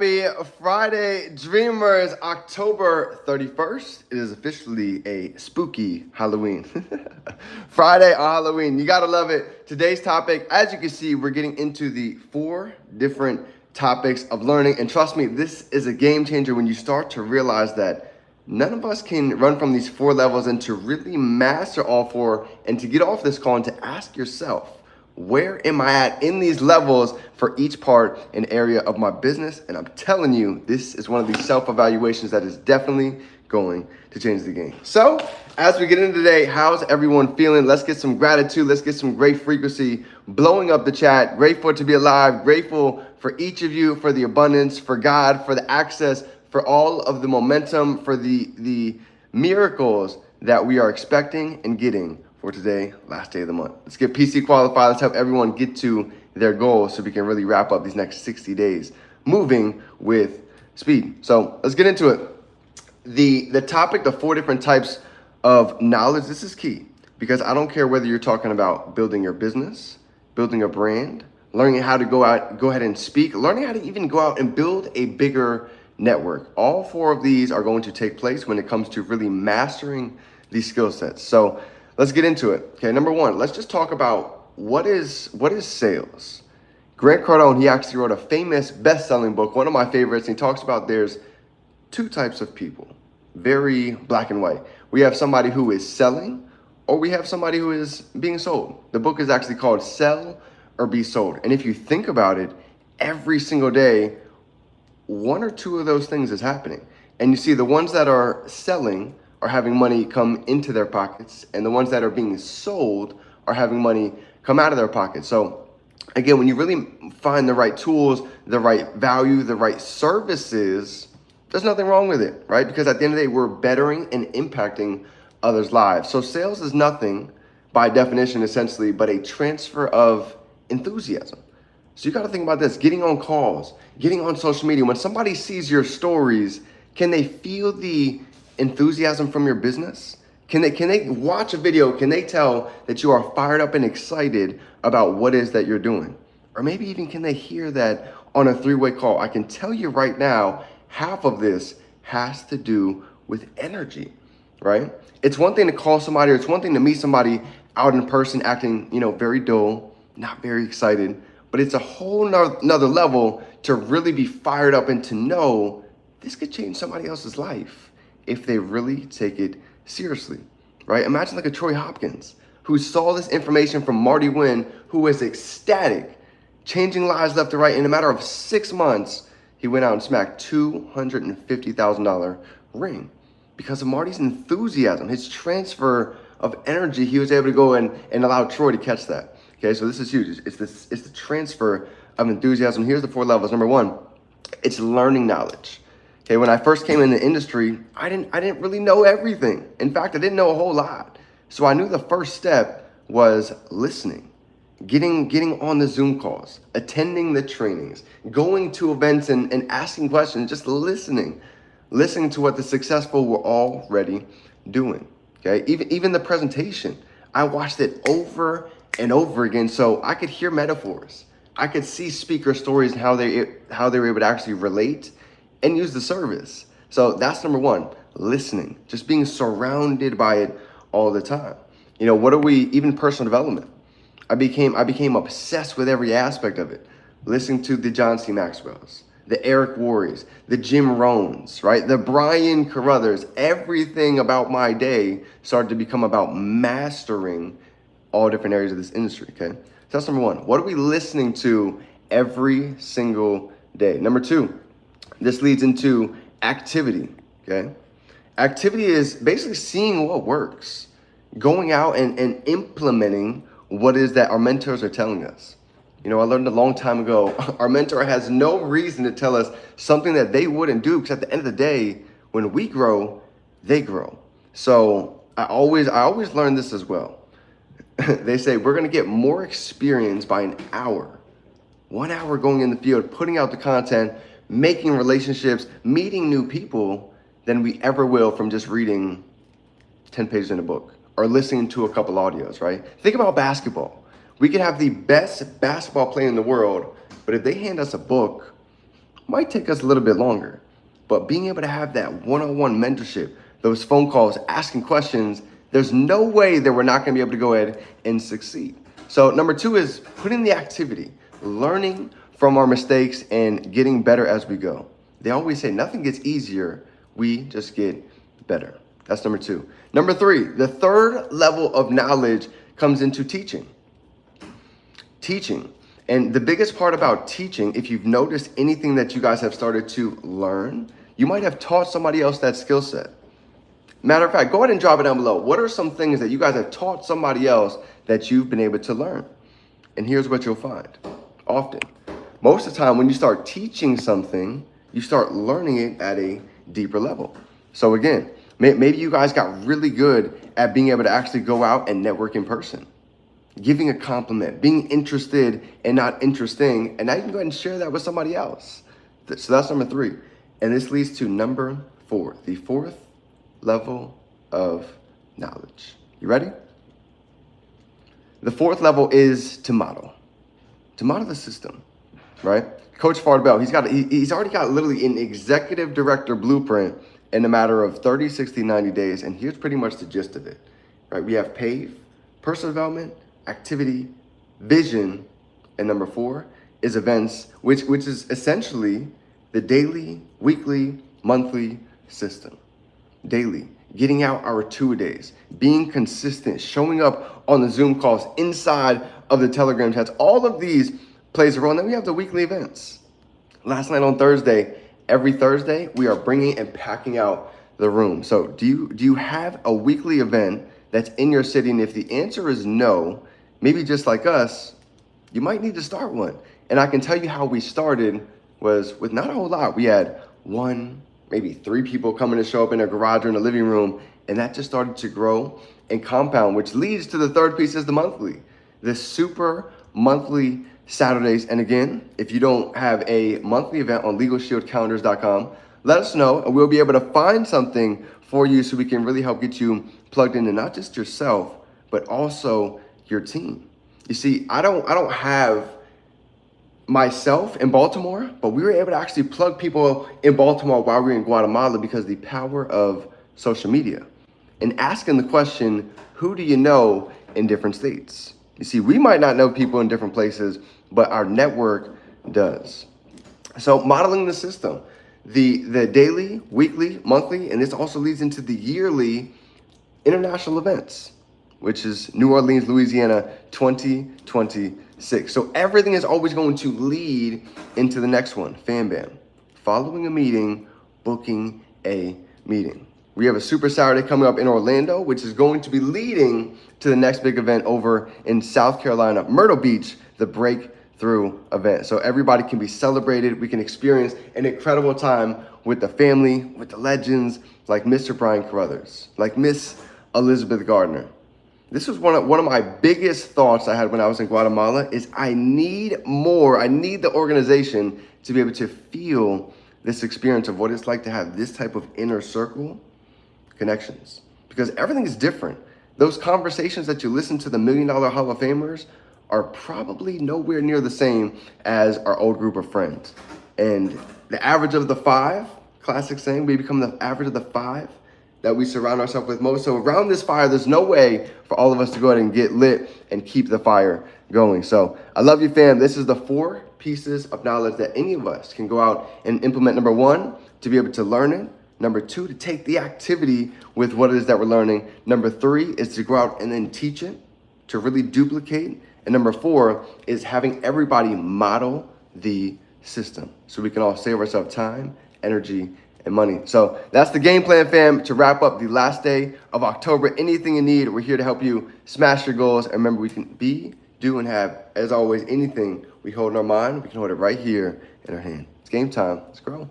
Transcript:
Happy Friday, Dreamers. October 31st. It is officially a spooky Halloween. Friday on Halloween. You gotta love it. Today's topic, as you can see, we're getting into the 4 different topics of learning. And trust me, this is a game changer when you start to realize that none of us can run from these 4 levels, and to really master all 4 and to get off this call and to ask yourself, where am I at in these levels for each part and area of my business? And I'm telling you, this is one of these self-evaluations that is definitely going to change the game. So as we get into today, how's everyone feeling? Let's get some gratitude. Let's get some great frequency blowing up the chat. Grateful to be alive. Grateful for each of you, for the abundance, for God, for the access, for all of the momentum, for the miracles that we are expecting and getting for today, last day of the month. Let's get PC qualified. Let's help everyone get to their goals so we can really wrap up these next 60 days moving with speed. So let's get into it. The topic, the 4 different types of knowledge, this is key, because I don't care whether you're talking about building your business, building a brand, learning how to go ahead and speak, learning how to even go out and build a bigger network. All 4 of these are going to take place when it comes to really mastering these skill sets. So let's get into it. Okay, number 1, let's just talk about what is sales. Grant Cardone, he actually wrote a famous best-selling book, one of my favorites, and he talks about there's 2 types of people, very black and white. We have somebody who is selling, or we have somebody who is being sold. The book is actually called Sell or Be Sold. And if you think about it, every single day, 1 or 2 of those things is happening. And you see the ones that are selling are having money come into their pockets, and the ones that are being sold are having money come out of their pockets. So again, when you really find the right tools, the right value, the right services, there's nothing wrong with it, right? Because at the end of the day, we're bettering and impacting others' lives. So sales is nothing by definition, essentially, but a transfer of enthusiasm. So you got to think about this, getting on calls, getting on social media. When somebody sees your stories, can they feel the enthusiasm from your business? Can they watch a video? Can they tell that you are fired up and excited about what it is that you're doing? Or maybe even can they hear that on a 3-way call? I can tell you right now, half of this has to do with energy, right? It's one thing to call somebody, or it's one thing to meet somebody out in person acting, very dull, not very excited, but it's a whole nother level to really be fired up and to know this could change somebody else's life if they really take it seriously, right? Imagine like a Troy Hopkins who saw this information from Marty Wynn, who was ecstatic, changing lives left and right. In a matter of 6 months, he went out and smacked $250,000 ring because of Marty's enthusiasm, his transfer of energy. He was able to go and allow Troy to catch that. Okay, so this is huge. It's the transfer of enthusiasm. Here's the 4 levels. Number 1, it's learning knowledge. Okay, when I first came in the industry, I didn't really know everything. In fact, I didn't know a whole lot. So I knew the first step was listening, getting on the Zoom calls, attending the trainings, going to events and asking questions, just listening to what the successful were already doing. Okay, even the presentation, I watched it over and over again so I could hear metaphors. I could see speaker stories and how they were able to actually relate and use the service. So that's number 1, listening, just being surrounded by it all the time. What are we, even personal development? I became obsessed with every aspect of it. Listening to the John C. Maxwell's, the Eric Worre's, the Jim Rohns, right? The Brian Carruthers. Everything about my day started to become about mastering all different areas of this industry, okay? So that's number 1. What are we listening to every single day? Number 2, this leads into activity, okay? Activity is basically seeing what works, going out and implementing what is that our mentors are telling us. I learned a long time ago, our mentor has no reason to tell us something that they wouldn't do, because at the end of the day, when we grow, they grow. So I always learn this as well. They say we're going to get more experience by an hour. 1 hour going in the field, putting out the content, making relationships, meeting new people than we ever will from just reading 10 pages in a book or listening to a couple audios, right? Think about basketball. We could have the best basketball player in the world, but if they hand us a book, might take us a little bit longer. But being able to have that one-on-one mentorship, those phone calls, asking questions, there's no way that we're not going to be able to go ahead and succeed. So number 2 is putting the activity, learning from our mistakes and getting better as we go. They always say nothing gets easier, we just get better. That's number 2. Number 3, the third level of knowledge comes into teaching. Teaching. And the biggest part about teaching, if you've noticed anything that you guys have started to learn, you might have taught somebody else that skill set. Matter of fact, go ahead and drop it down below. What are some things that you guys have taught somebody else that you've been able to learn? And here's what you'll find. Often, most of the time when you start teaching something, you start learning it at a deeper level. So again, maybe you guys got really good at being able to actually go out and network in person. Giving a compliment, being interested and not interesting, and now you can go ahead and share that with somebody else. So that's number 3. And this leads to number 4, the 4th level of knowledge. You ready? The 4th level is to model the system, right? Coach Fardell, he's already got literally an executive director blueprint in a matter of 30, 60, 90 days. And here's pretty much the gist of it, right? We have PAVE, personal development, activity, vision, and number 4 is events, which is essentially the daily, weekly, monthly system. Daily, getting out our 2-a-days, being consistent, showing up on the Zoom calls, inside of the Telegram chats. All of these plays a role. And then we have the weekly events. Last night on Thursday, every Thursday, we are bringing and packing out the room. So do you have a weekly event that's in your city? And if the answer is no, maybe just like us, you might need to start one. And I can tell you how we started was with not a whole lot. We had 1, maybe 3 people coming to show up in their garage or in the living room. And that just started to grow and compound, which leads to the third piece is the monthly. The super monthly Saturdays. And again, if you don't have a monthly event on LegalShieldCalendars.com, let us know and we'll be able to find something for you so we can really help get you plugged into not just yourself, but also your team. You see, I don't have myself in Baltimore, but we were able to actually plug people in Baltimore while we were in Guatemala because the power of social media and asking the question, who do you know in different states? You see, we might not know people in different places, but our network does. So modeling the system, the daily, weekly, monthly, and this also leads into the yearly international events, which is New Orleans, Louisiana 2026. So everything is always going to lead into the next one. Fam Bam. Following a meeting, booking a meeting. We have a Super Saturday coming up in Orlando, which is going to be leading to the next big event over in South Carolina, Myrtle Beach, the Breakthrough event. So everybody can be celebrated. We can experience an incredible time with the family, with the legends like Mr. Brian Carruthers, like Miss Elizabeth Gardner. This was one of my biggest thoughts I had when I was in Guatemala is I need the organization to be able to feel this experience of what it's like to have this type of inner circle connections, because everything is different. Those conversations that you listen to the $1 Million Hall of Famers are probably nowhere near the same as our old group of friends. And the average of the 5, classic saying, we become the average of the 5 that we surround ourselves with most. So around this fire, there's no way for all of us to go ahead and get lit and keep the fire going. So I love you, fam. This is the 4 pieces of knowledge that any of us can go out and implement. Number 1, to be able to learn it. Number 2, to take the activity with what it is that we're learning. Number 3 is to go out and then teach it, to really duplicate. And number 4 is having everybody model the system so we can all save ourselves time, energy, and money. So that's the game plan, fam, to wrap up the last day of October. Anything you need, we're here to help you smash your goals. And remember, we can be, do, and have, as always, anything we hold in our mind, we can hold it right here in our hand. It's game time. Let's grow.